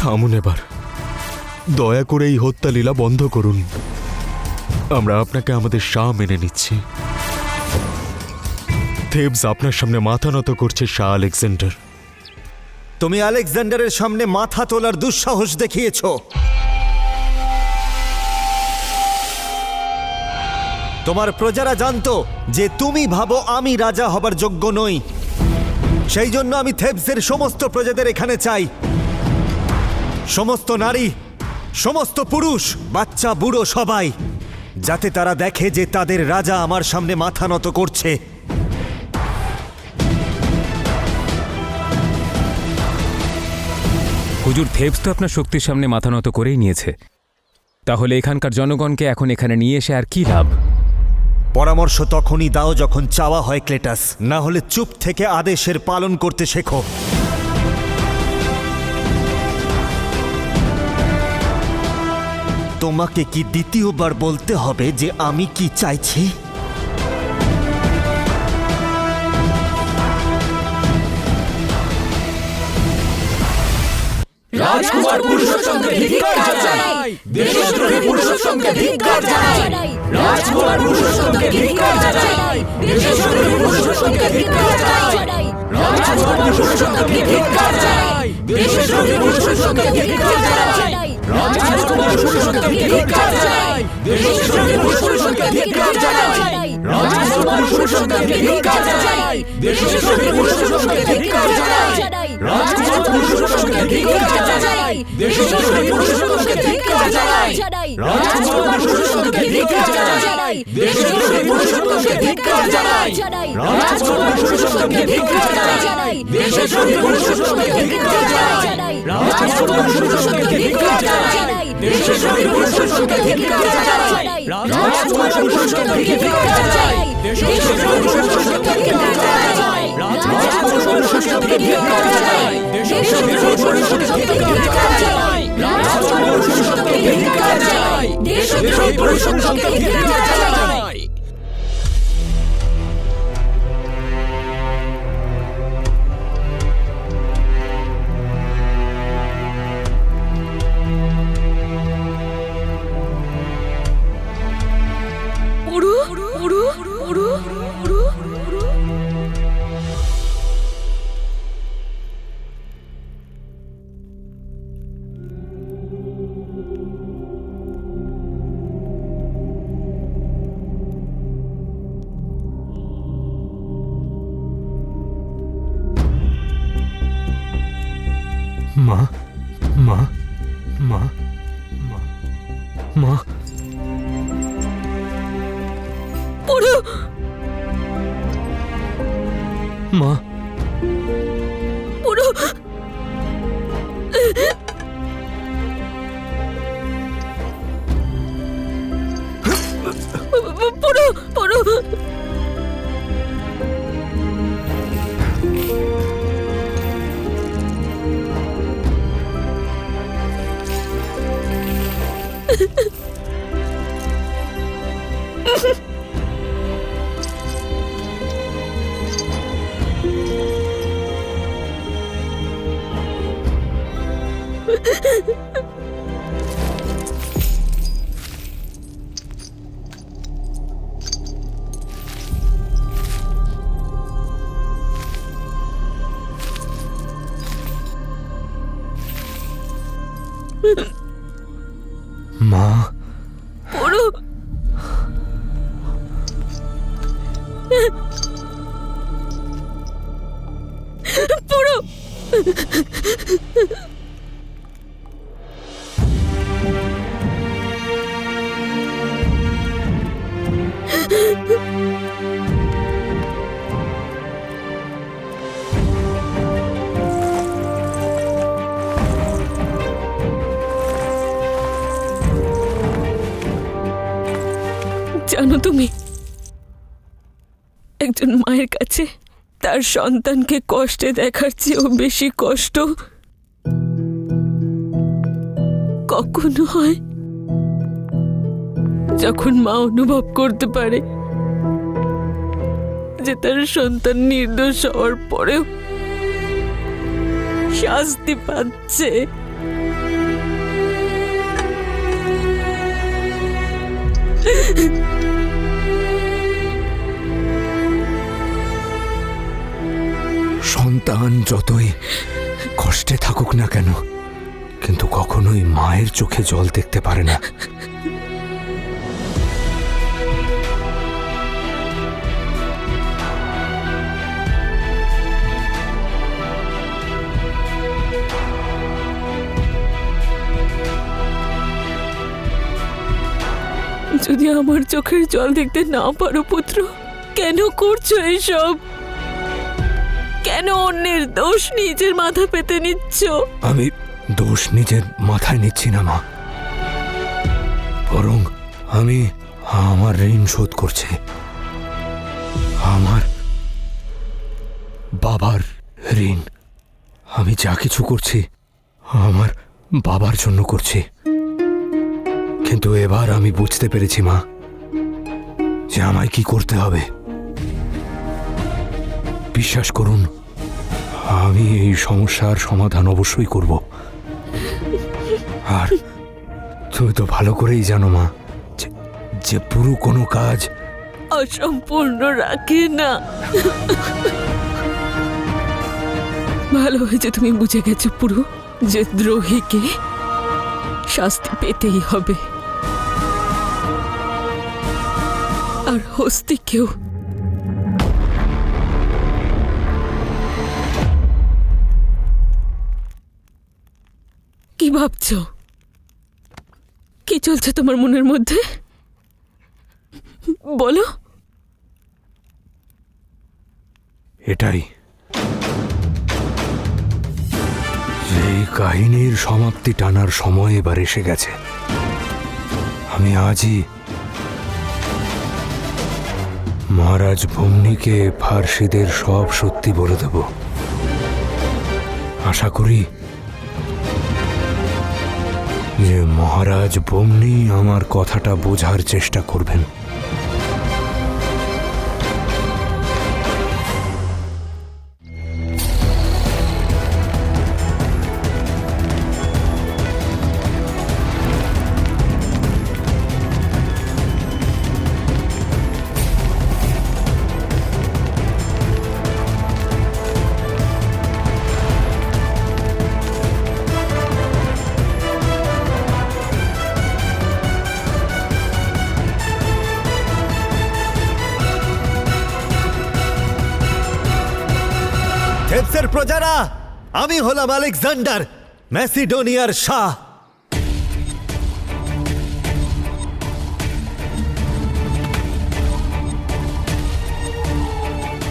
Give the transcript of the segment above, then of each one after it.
থামুন এবার, দয়া করে এই হত্যা লীলা বন্ধ করুন। আমরা আপনাকে আমাদের শাহ মেনে নিচ্ছি। থেবস আপনার সামনে মাথা নত করছে শাহ আলেকজান্ডার। তুমি আলেকজান্ডারের সামনে মাথা তোলার দুঃসাহস দেখিয়েছ। তোমার প্রজারা জানতো যে তুমি ভাবো আমি রাজা হবার যোগ্য নই। সেই জন্য আমি থেবসের সমস্ত প্রজাদের এখানে চাই, সমস্ত নারী, সমস্ত পুরুষ, বাচ্চা বুড়ো সবাই, যাতে তারা দেখে যে তাদের রাজা আমার সামনে মাথা নত করছে। হুজুর, থেবস তো আপনার শক্তির সামনে মাথা নত করেই নিয়েছে। তাহলে এখানকার জনগণকে এখন এখানে নিয়ে এসে আর কি লাভ? পরামর্শ তখনই দাও যখন চাওয়া হয় ক্লেটাস, না হলে চুপ থেকে আদেশের পালন করতে শেখো। তোমাকে কি দ্বিতীয়বার বলতে হবে যে আমি কি চাইছি? রাজকুমার পুরুষোত্তমকে ধিক্কার জানাই। দেশদ্রোহী পুরুষোত্তমকে ধিক্কার জানাই। রাজকুমার পুরুষোত্তমকে ধিক্কার জানাই। দেশদ্রোহী পুরুষোত্তমকে ধিক্কার জানাই। রাজকুমার পুরুষোত্তমকে ধিক্কার জানাই। দেশদ্রোহী পুরুষোত্তমকে ধিক্কার জানাই। রাজকুমার পুরুষোত্তমকে ধিক্কার জানাই। দেশদ্রোহী পুরুষোত্তমকে ধিক্কার জানাই। রাজকুমার পুরুষোত্তমকে ধিক্কার জানাই। দেশদ্রোহী পুরুষোত্তমকে ধিক্কার জানাই। রাজকুমার পুরুষোত্তমকে ধিক্কার জানাই। দেশদ্রোহী পুরুষোত্তমকে ধিক্কার জানাই। রাজকুমার পুরুষোত্তমকে ধিক্কার জানাই। দেশদ্রোহী পুরুষোত্তমকে ধিক্কার জানাই। রাজকুমার পুরুষোত্তমকে ধিক্কার জানাই। দেশদ্রোহী পুরুষোত্তমকে ধিক্কার জানাই। রাজকুমার পুরুষোত্তমকে ধিক্কার জানাই। দেশদ্রোহী পুরুষোত্তমকে ধিক্কার জানাই। রাজকুমার পুরুষোত্তমকে ধিক্কার জানাই। দেশদ্রোহী পুরুষোত্তমকে ধিক্কার জানাই। রাজকুমার পুরুষোত্তমকে ধিক্কার জানাই। দেশদ্রোহী পুরুষোত্তমকে ধিক্কার জানাই। রাজকুমার পুরুষোত্তমকে ধিক্কার জানাই। দেশদ্রোহী পুরুষোত্তমকে ধিক্কার জানাই। মা, মা, মা, মা, মা, মা, মা, জানো তুমি, একজন মায়ের কাছে তার সন্তানকে কষ্টে দেখার চেয়েও বেশি কষ্ট কখনো হয় যখন মা অনুভব করতে পারে যে তার সন্তান নির্দোষ হওয়ার পরেও শাস্তি পাচ্ছে। সন্তান যতই কষ্টে থাকুক না কেন, কিন্তু কখনোই মায়ের চোখে জল দেখতে পারে না। যদি আমার চোখের জল দেখতে না পারো পুত্র, কেন করছো এসব? কেন অন্যের দোষ নিজের মাথা পেতে নিচ্ছ? আমি দোষ নিজের মাথায় নিচ্ছি না মা, বরং আমি আমার ঋণ শোধ করছি। আমার বাবার ঋণ। আমি যা কিছু করছি আমার বাবার জন্য করছি। কিন্তু এবার আমি বুঝতে পেরেছি মা, যে আমায় কি করতে হবে। বিশ্বাস করুন, আমি এই সমস্যার সমাধান অবশ্যই করব। আর তুমি তো ভালো করেই জানো মা, যে পুরো কোনো কাজ অসম্পূর্ণ রাখে না। ভালো হয়েছে তুমি বুঝে গেছো পুরো, যে দ্রোহীকে শাস্তি পেতেই হবে, আর হস্তিকেও। কি ভাবছো? কি চলছে তোমার মনের মধ্যে বলো? এটাই, এই কাহিনীর সমাপ্তি টানার সময় এবার এসে গেছে। আমি আজই মহারাজ ভূমনিকে ফার্সিদের সব সত্যি বলে দেব। আশা করি যে মহারাজ ভূমনি আমার কথাটা বোঝার চেষ্টা করবেন। থেবসের প্রজারা, আমি হলাম আলেকজান্ডার, ম্যাসিডোনিয়ার শাহ।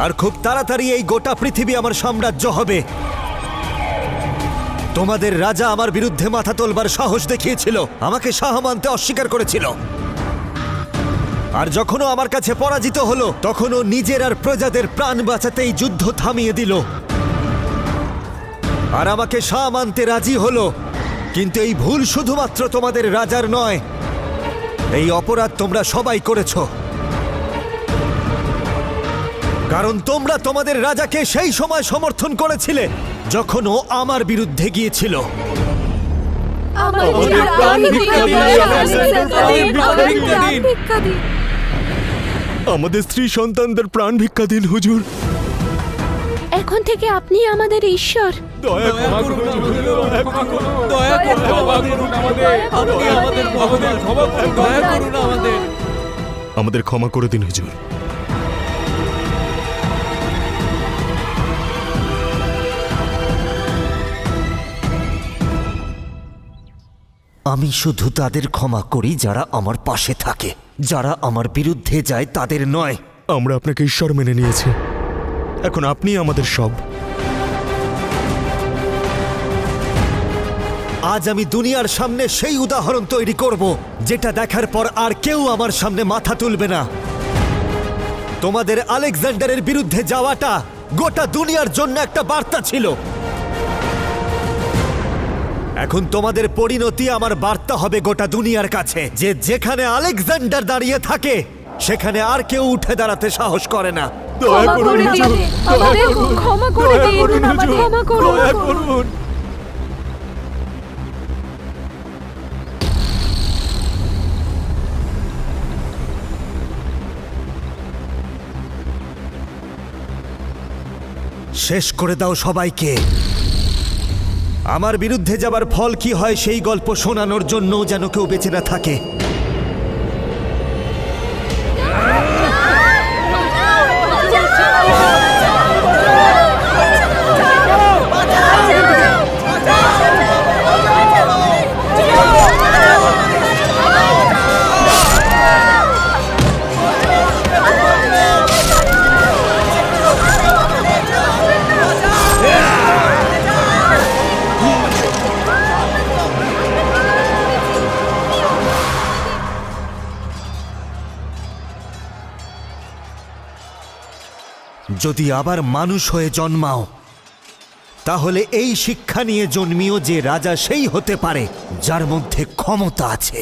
আর খুব তাড়াতাড়ি এই গোটা পৃথিবী আমার সাম্রাজ্য হবে। তোমাদের রাজা আমার বিরুদ্ধে মাথা তোলবার সাহস দেখিয়েছিল, আমাকে শাহ মানতে অস্বীকার করেছিল। আর যখনও আমার কাছে পরাজিত হলো, তখনও নিজের আর প্রজাদের প্রাণ বাঁচাতেই যুদ্ধ থামিয়ে দিল, আর আমাকে শাহ মানতে রাজি হলো। কিন্তু এই ভুল শুধুমাত্র তোমাদের রাজার নয়, এই অপরাধ তোমরা সবাই করেছো। কারণ তোমরা তোমাদের রাজাকে সেই সময় সমর্থন করেছিলে যখন ও আমার বিরুদ্ধে গিয়েছিল। আমাদের স্ত্রী সন্তানদের প্রাণ ভিক্ষা দিন হুজুর। এখন থেকে আপনি আমাদের ঈশ্বর। দয়া করুন, আমাদের ক্ষমা করে দিন হুজুর। আমি শুধু তাদের ক্ষমা করি যারা আমার পাশে থাকে, যারা আমার বিরুদ্ধে যায় তাদের নয়। আমরা আপনাকে ঈশ্বর মেনে নিয়েছি, এখন আপনি আমাদের সব। আজ আমি দুনিয়ার সামনে সেই উদাহরণ তৈরি করব যেটা দেখার পর আর কেউ আমার সামনে মাথা তুলবে না। তোমাদের আলেকজান্ডারের বিরুদ্ধে যাওয়াটা গোটা দুনিয়ার জন্য একটা বার্তা ছিল। এখন তোমাদের পরিণতি আমার বার্তা হবে গোটা দুনিয়ার কাছে, যে যেখানে আলেকজান্ডার দাঁড়িয়ে থাকে সেখানে আর কেউ উঠে দাঁড়াতে সাহস করে না। দয়া করুন হুজুর, দয়া করুন, ক্ষমা করে দয়া দিন, করুন হুজুর, ক্ষমা করুন। দয়া করুন। শেষ করে দাও সবাইকে। আমার বিরুদ্ধে যাবার ফল কি হয় সেই গল্প শোনানোর জন্য যেন কেউ বেঁচে না থাকে। যদি আবার মানুষ হয়ে জন্মাও তাহলে এই শিক্ষা নিয়ে জন্মিও যে রাজা সেই হতে পারে যার মধ্যে ক্ষমতা আছে।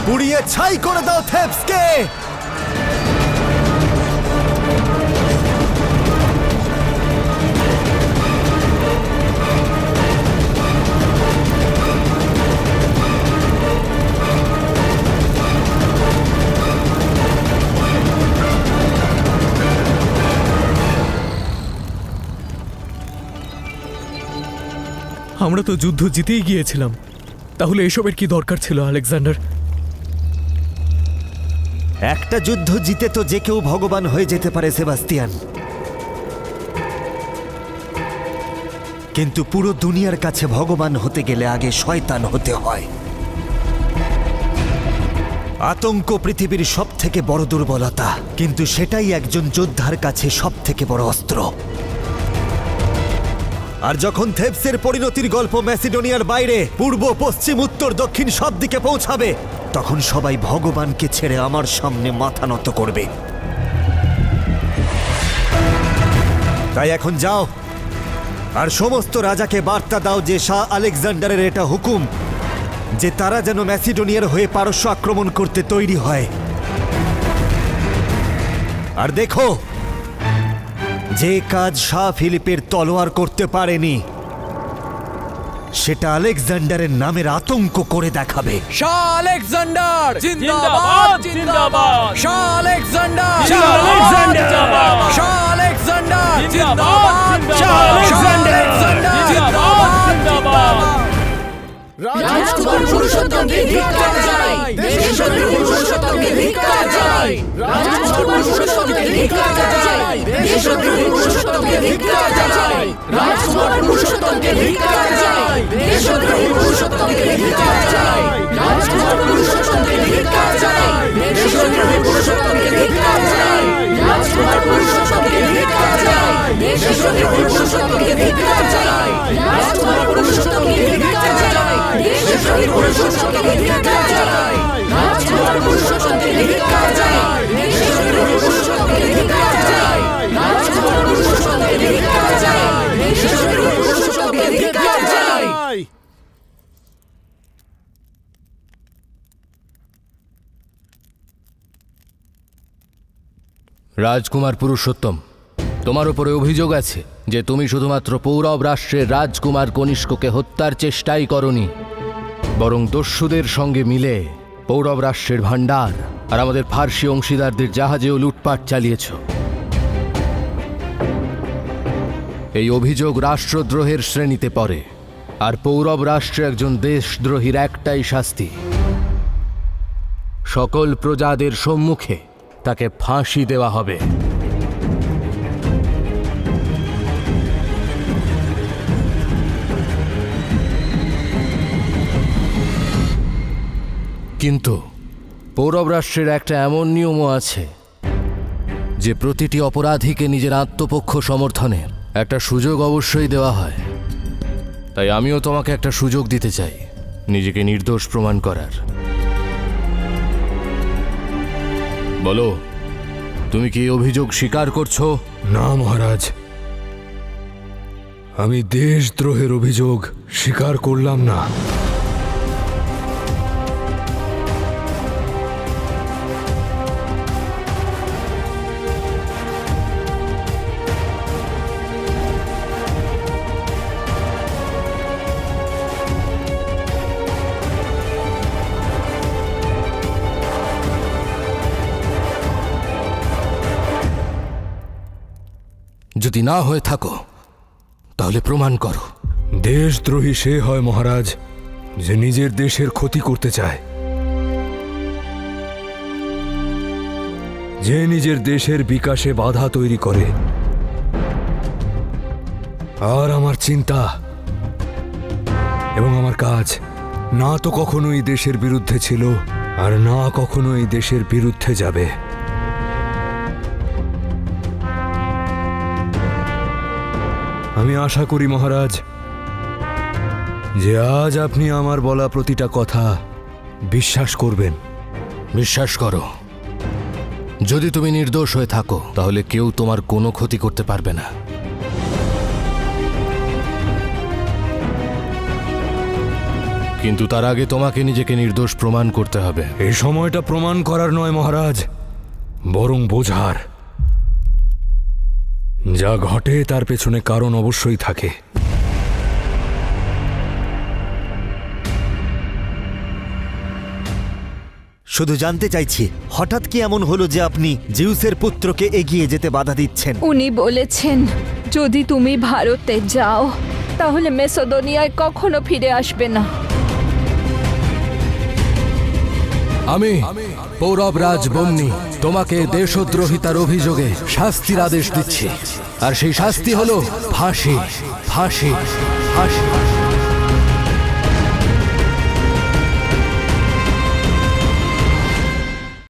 পুড়িয়ে ছাই করে দাও থেবসকে। আমরা তো যুদ্ধ জিতেই গিয়েছিলাম, তাহলে এসবের কি দরকার ছিল আলেকজান্ডার? একটা যুদ্ধ জিতে তো যে কেউ ভগবান হয়ে যেতে পারে সেবাস্তিয়ান, কিন্তু পুরো দুনিয়ার কাছে ভগবান হতে গেলে আগে শয়তান হতে হয়। আতঙ্ক পৃথিবীর সব থেকে বড় দুর্বলতা, কিন্তু সেটাই একজন যোদ্ধার কাছে সব থেকে বড় অস্ত্র। আর যখন থেবসের পরিণতির গল্প ম্যাসিডোনিয়ার বাইরে, পূর্ব, পশ্চিম, উত্তর, দক্ষিণ সব দিকে পৌঁছাবে, তখন সবাই ভগবানকে ছেড়ে আমার সামনে মাথা নত করবে। তাই এখন যাও আর সমস্ত রাজাকে বার্তা দাও যে শাহ আলেকজান্ডারের এটা হুকুম যে তারা যেন ম্যাসিডোনিয়ার হয়ে পারস্য আক্রমণ করতে তৈরি হয়। আর দেখো, যে কাজ শাহ ফিলিপের তলোয়ার করতে পারেনি সেটা আলেকজান্ডারের নামের আতঙ্ক করে দেখাবে। শাহ আলেকজান্ডার জিন্দাবাদ, জিন্দাবাদ। Shah Alexander, Shah Alexander, Shah Alexander জিন্দাবাদ, শাহ আলেকজান্ডার জিন্দাবাদ। রাজকুমার পুরুষোত্তমকে ধিক্কার জানাই, দেশের শত্রু পুরুষোত্তমকে ধিক্কার জানাই। রাজকুমার পুরুষোত্তমকে ধিক্কার জানাই, দেশের শত্রু পুরুষোত্তমকে ধিক্কার জানাই। রাজকুমার পুরুষোত্তমকে ধিক্কার জানাই, দেশের শত্রু পুরুষোত্তমকে ধিক্কার জানাই। রাজকুমার পুরুষোত্তমকে ধিক্কার জানাই, দেশের শত্রু পুরুষোত্তমকে ধিক্কার জানাই। রাজকুমার পুরুষোত্তমকে ধিক্কার জানাই, দেশের শত্রু পুরুষোত্তমকে ধিক্কার জানাই। রাজকুমার পুরুষোত্তমকে ধিক্কার জানাই, দেশের শত্রু পুরুষোত্তমকে ধিক্কার জানাই। রাজকুমার পুরুষোত্তমকে ধিক্কার জানাই, দেশের শত্রু পুরুষোত্তমকে ধিক্কার জানাই। রাজকুমার পুরুষোত্তমকে ধিক্কার জানাই, দেশের শত্রু পুরুষোত্তমকে ধিক্কার জানাই। রাজকুমার পুরুষোত্তম, তোমার উপরে অভিযোগ আছে যে তুমি শুধুমাত্র পৌরব রাষ্ট্রের রাজকুমার কনিষ্ককে হত্যার চেষ্টাই করনি, বরং দস্যুদের সঙ্গে মিলে পৌরব রাষ্ট্রের ভাণ্ডার আর আমাদের ফার্সি অংশীদারদের জাহাজেও লুটপাট চালিয়েছ। এই অভিযোগ রাষ্ট্রদ্রোহের শ্রেণীতে পড়ে, আর পৌরব রাষ্ট্রে একজন দেশদ্রোহীর একটাই শাস্তি, সকল প্রজাদের সম্মুখে তাকে ফাঁসি দেওয়া হবে। কিন্তু পৌরব রাষ্ট্রের একটা এমন নিয়মও আছে যে প্রতিটি অপরাধীকে নিজের আত্মপক্ষ সমর্থনের একটা সুযোগ অবশ্যই দেওয়া হয়। তাই আমিও তোমাকে একটা সুযোগ দিতে চাই নিজেকে নির্দোষ প্রমাণ করার। বলো, তুমি কি এই অভিযোগ স্বীকার করছো? না মহারাজ, আমি দেশদ্রোহের অভিযোগ স্বীকার করলাম না। যদি না হয়ে থাকো তাহলে প্রমাণ করো। দেশদ্রোহী সে হয় মহারাজ যে নিজের দেশের ক্ষতি করতে চায়, যে নিজের দেশের বিকাশে বাধা তৈরি করে। আর আমার চিন্তা এবং আমার কাজ না তো কখনো এই দেশের বিরুদ্ধে ছিল, আর না কখনো এই দেশের বিরুদ্ধে যাবে। আমি আশা করি মহারাজ যে আজ আপনি আমার বলা প্রতিটা কথা বিশ্বাস করবেন। বিশ্বাস করো, যদি তুমি নির্দোষ হয়ে থাকো তাহলে কেউ তোমার কোনো ক্ষতি করতে পারবে না। কিন্তু তার আগে তোমাকে নিজেকে নির্দোষ প্রমাণ করতে হবে। এই সময়টা প্রমাণ করার নয় মহারাজ, বরং বোঝার। যা ঘটে তার পেছনে কারণ অবশ্যই থাকে। শুধু জানতে চাইছি, হঠাৎ কি এমন হলো যে আপনি জিউসের পুত্রকে এগিয়ে যেতে বাধা দিচ্ছেন? উনি বলেছেন যদি তুমি ভারতে যাও তাহলে মেসোদোনিয়ায় কখনো ফিরে আসবে না। আমি পৌরবরাজ বন্নি তোমাকে দেশদ্রোহিতার অভিযোগে শাস্তির আদেশ দিচ্ছি, আর সেই শাস্তি হলো ফাঁসি, ফাঁসি, ফাঁসি।